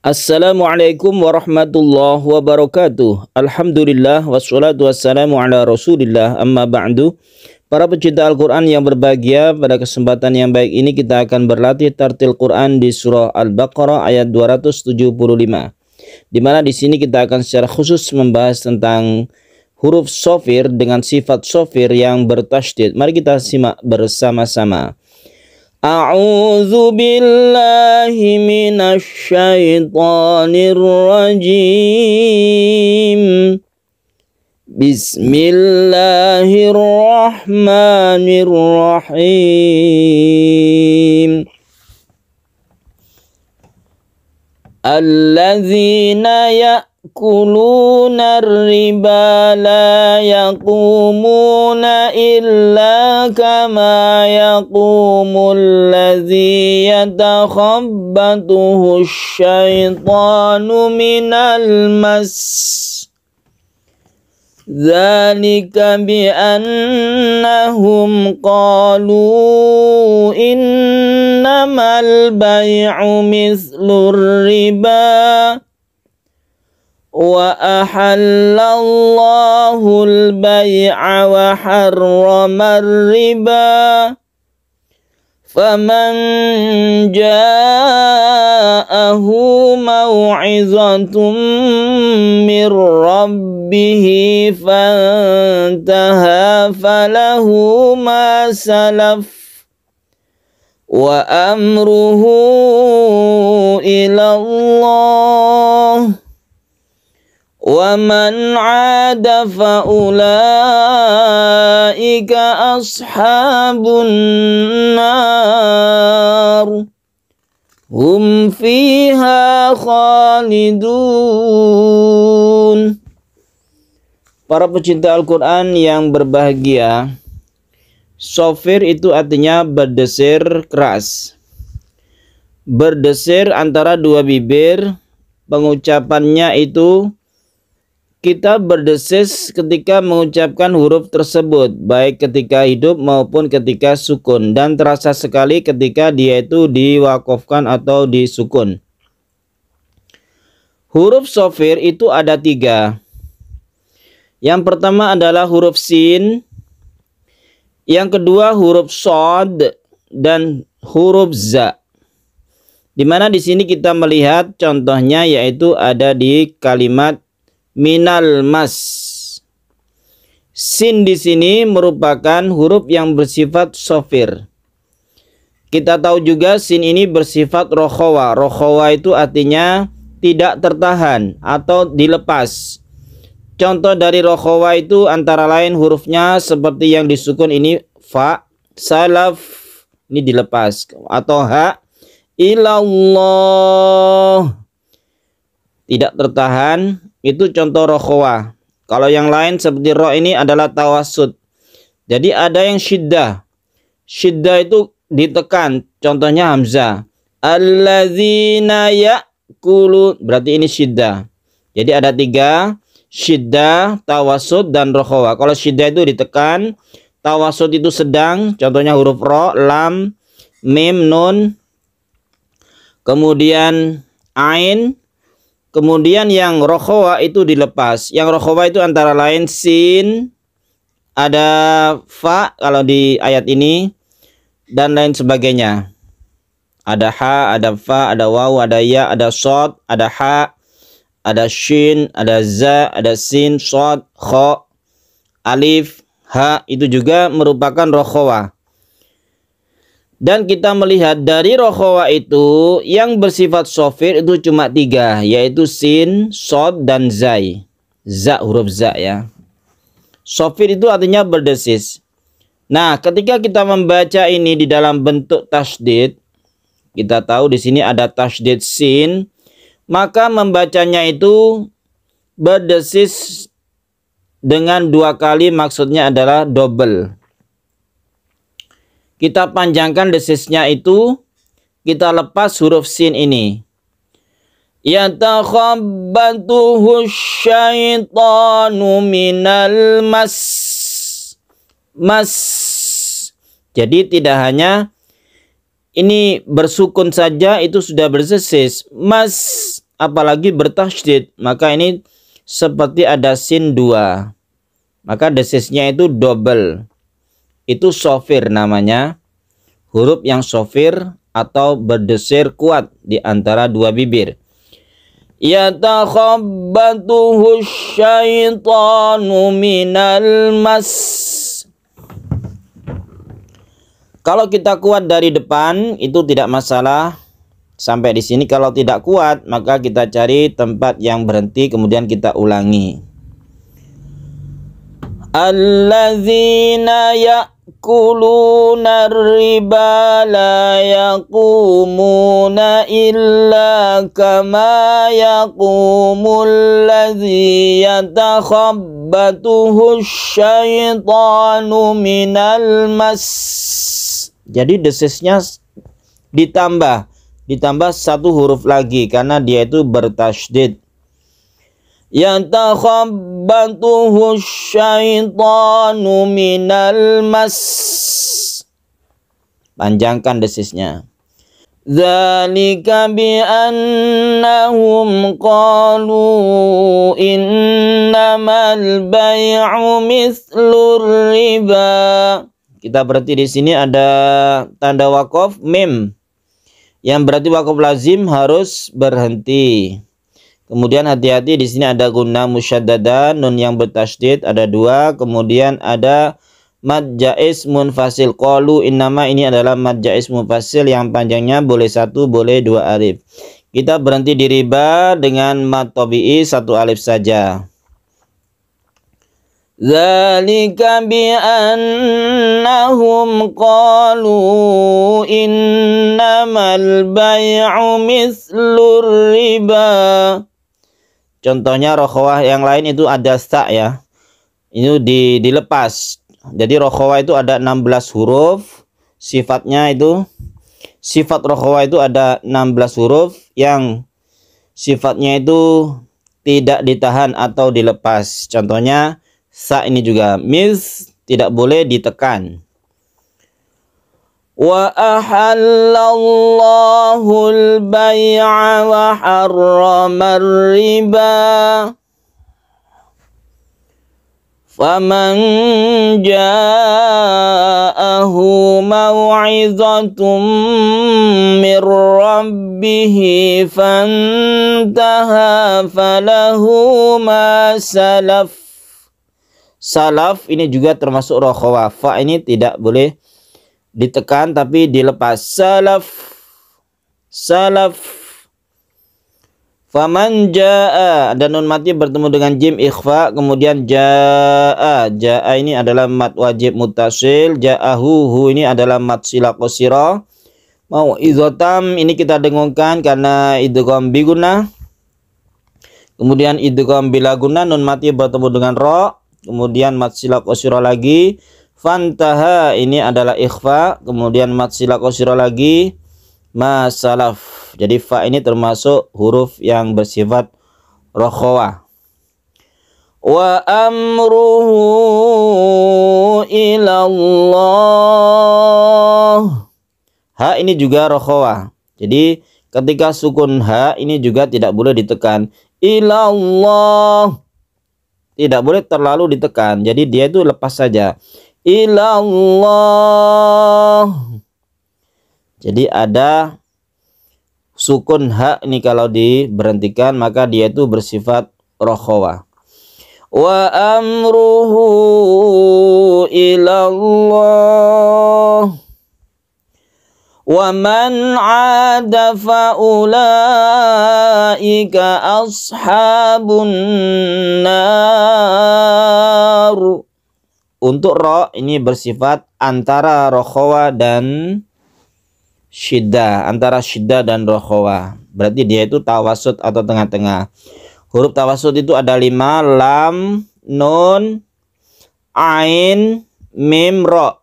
Assalamualaikum warahmatullahi wabarakatuh. Alhamdulillah wassalatu wassalamu ala rasulillah, amma ba'du. Para pecinta Al-Quran yang berbahagia, pada kesempatan yang baik ini kita akan berlatih tartil Quran di surah Al-Baqarah ayat 275. Di mana di sini kita akan secara khusus membahas tentang huruf shofir dengan sifat shofir yang bertasydid. Mari kita simak bersama-sama. A'udzu billahi minasy syaithanir rajim. Bismillahirrahmanirrahim. Alladzina ya'kuluna ar-riba la yaqumuna illa kama yaqumul ladzi yatakhabbathu asy-syaitanu minal mas. Dzalika bi annahum qalu innamal bai'u mithlur riba wa ahallallahu al-bai'a wa harrama ar-riba. Faman ja'ahu mau'izatun mir rabbih fantaha falahu ma salaf wa amruhu ila Allah wa man 'ada fa ulaika ashabun nar hum fiha khalidun. Para pecinta Al-Quran yang berbahagia, shofir itu artinya berdesir keras, berdesir antara dua bibir. Pengucapannya itu kita berdesis ketika mengucapkan huruf tersebut, baik ketika hidup maupun ketika sukun, dan terasa sekali ketika dia itu diwakofkan atau disukun. Huruf shofir itu ada 3. Yang pertama adalah huruf sin, yang kedua huruf shod, dan huruf za. Dimana di sini kita melihat contohnya, yaitu ada di kalimat minal mas. Sin di sini merupakan huruf yang bersifat shofir. Kita tahu juga sin ini bersifat rokhawa. Rokhawa itu artinya tidak tertahan atau dilepas. Contoh dari rokhawa itu antara lain hurufnya seperti yang disukun ini fa, salaf, ini dilepas, atau ha, ilallah, tidak tertahan. Itu contoh rokhawa. Kalau yang lain seperti ro ini adalah tawassud. Jadi ada yang syiddah. Syiddah itu ditekan. Contohnya hamzah. Alladzina ya'kulu. Berarti ini syiddah. Jadi ada 3. Syiddah, tawassud, dan rokhawa. Kalau syiddah itu ditekan. Tawassud itu sedang. Contohnya huruf ro, lam, mim, nun. Kemudian ain. Kemudian yang rokhawa itu dilepas. Yang rokhawa itu antara lain sin, ada fa kalau di ayat ini, dan lain sebagainya. Ada ha, ada fa, ada waw, ada ya, ada shod, ada ha, ada shin, ada za, ada sin, shod, kha, alif, ha, itu juga merupakan rokhawa. Dan kita melihat dari rokhawa itu yang bersifat shofir itu cuma 3, yaitu sin, shod, dan zai. Za, huruf za ya. Shofir itu artinya berdesis. Nah, ketika kita membaca ini di dalam bentuk tasydid, kita tahu di sini ada tasydid sin, maka membacanya itu berdesis dengan 2 kali, maksudnya adalah double. Kita panjangkan desisnya itu, kita lepas huruf sin ini. Yatakhabbathu syaitanu minal mas. Mas. Jadi tidak hanya ini bersukun saja itu sudah bersesis. Mas. apalagi bertasydid, maka ini seperti ada sin 2. Maka desisnya itu double. Itu shofir namanya. Huruf yang shofir atau berdesir kuat di antara dua bibir. Yatakhabbatuhu syaitanu minal mas. Kalau kita kuat dari depan itu tidak masalah. Sampai di sini. Kalau tidak kuat maka kita cari tempat yang berhenti kemudian kita ulangi. Alladzina ya'kuluna riba la yaqumuna illa kama yaqumul ladzi yatakhabbatuhu syaitanu minal mas. Jadi desisnya ditambah satu huruf lagi karena dia itu bertasydid. Yatakhabbatuhu syaitanu minal mas. Panjangkan desisnya. Dzalika bi annahum qalu innamal bai'u mithlur riba. Kita berarti di sini ada tanda waqaf mim yang berarti waqaf lazim harus berhenti. Kemudian hati-hati di sini ada gunnah musyaddadah, nun yang bertasydid ada 2, kemudian ada mad jaiz munfasil. Qalu innama ini adalah mad jaiz munfasil yang panjangnya boleh 1 boleh 2 alif. Kita berhenti di riba dengan mad tabi'i 1 alif saja. Dzalika bi annahum qalu innamal bai'u mithlur riba. Contohnya rokhawah yang lain itu ada sa ya. Ini dilepas. Jadi rokhawah itu ada 16 huruf. Sifatnya itu sifat rokhawah itu ada 16 huruf yang sifatnya itu tidak ditahan atau dilepas. Contohnya sa ini juga mis tidak boleh ditekan. Wa ahallallahu al-bai'a wa harrama ar-riba. Faman ja'ahu maw'izatun mir rabbih fantaha falahu ma salaf. Salaf ini juga termasuk rokhawah. Fa ini tidak boleh ditekan tapi dilepas. Salaf. Faman jaa, dan nun mati bertemu dengan jim ikhfa, kemudian jaa. Jaa ini adalah mad wajib muttasil. Jaahu, hu ini adalah mad sila qasira. Mau'izatam ini kita dengungkan karena idgham bi gunnah. Kemudian idgham bila gunnah, nun mati bertemu dengan ra. Kemudian mad sila qasira lagi. Fantaha ini adalah ikhfa. Kemudian mad sila qasira lagi. Masalaf. Jadi fa ini termasuk huruf yang bersifat rokhawah. Wa amruhu ilallah. Ha ini juga rokhawah. Jadi ketika sukun ha ini juga tidak boleh ditekan. Ilallah. Tidak boleh terlalu ditekan. Jadi dia itu lepas saja. Ilallah. Jadi ada sukun ha ini kalau diberhentikan maka dia itu bersifat rokhawah. Wa amruhu ilallah. Wa man 'ada fa ulaika ashabun nar. Untuk ro ini bersifat antara rokhawah dan syiddah, antara syiddah dan rokhawah. Berarti dia itu tawasud atau tengah-tengah. Huruf tawasud itu ada 5, lam, nun, ain, mim, ro.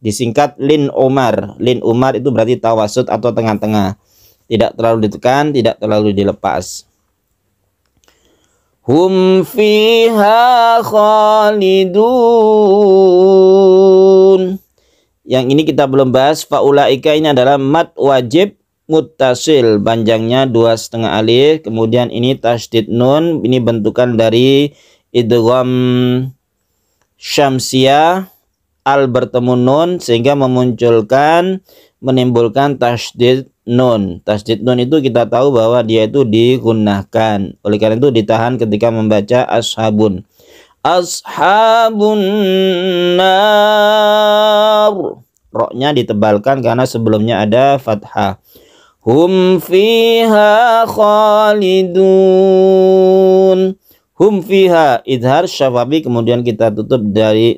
Disingkat lin umar. Lin umar itu berarti tawasud atau tengah-tengah. Tidak terlalu ditekan, tidak terlalu dilepas. Hum fiha khalidun. Yang ini kita belum bahas. Faulaika ini adalah mad wajib muttasil, panjangnya 2,5 alif. Kemudian ini tasydid nun, ini bentukan dari idgham syamsiyah, al bertemu nun sehingga menimbulkan tasydid nun. Tasydid nun itu kita tahu bahwa dia itu digunakan. Oleh karena itu ditahan ketika membaca ashabun. Ashabun nar. Roknya ditebalkan karena sebelumnya ada fathah. Hum fiha khalidun. Hum fiha idhar syafabi, kemudian kita tutup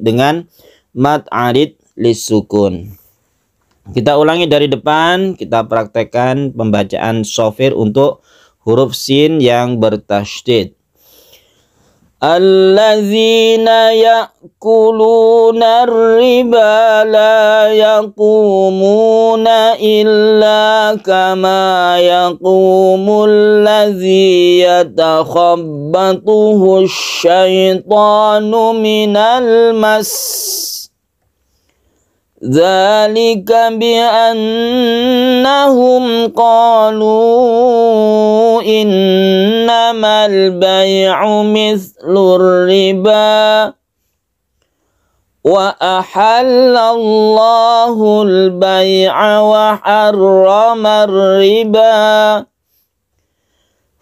dengan mad arid lisukun. Kita ulangi dari depan, kita praktekkan pembacaan shofir untuk huruf sin yang bertasydid. Allazina ya'kuluna riba la yaqumuna illa kama yaqumul ladzi yatakhabbathu syaitanu minal mas. Dzalika bi'annahum qalu innamal bay'u mithlur riba wa ahallallahu al-bay'a wa harramar riba.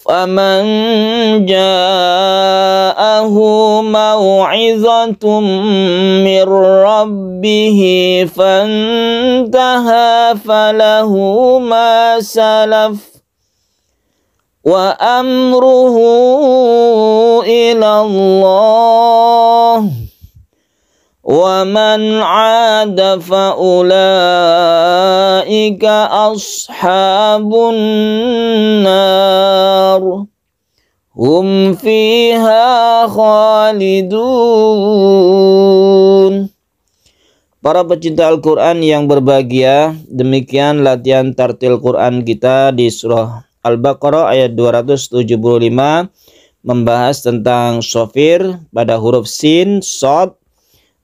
Faman ja'ahu maw'izatun mir rabbih fantaha falahu ma salaf wa amruhu ila Allah wa man 'ada fa ulaika ashabun nar hum fiha khalidun. Para pecinta Al-Quran yang berbahagia, demikian latihan tartil Quran kita di surah Al-Baqarah ayat 275, membahas tentang shofir pada huruf sin, shod,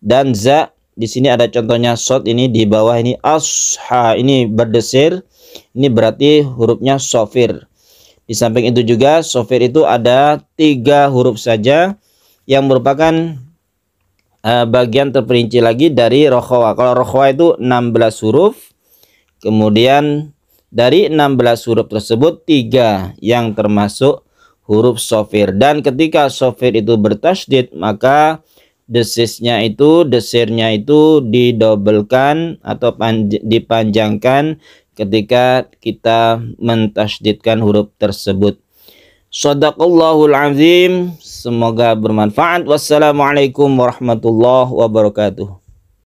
dan za. Di sini ada contohnya shod, ini di bawah ini asha, ini berdesir, ini berarti hurufnya shofir. Di samping itu juga shofir itu ada 3 huruf saja yang merupakan bagian terperinci lagi dari rokhawa. Kalau rokhawa itu 16 huruf, kemudian dari 16 huruf tersebut 3 yang termasuk huruf shofir. Dan ketika shofir itu bertasydid, maka desirnya itu didobelkan atau dipanjangkan ketika kita mentasydidkan huruf tersebut. Shadaqallahul azim. Semoga bermanfaat. Wassalamualaikum warahmatullahi wabarakatuh.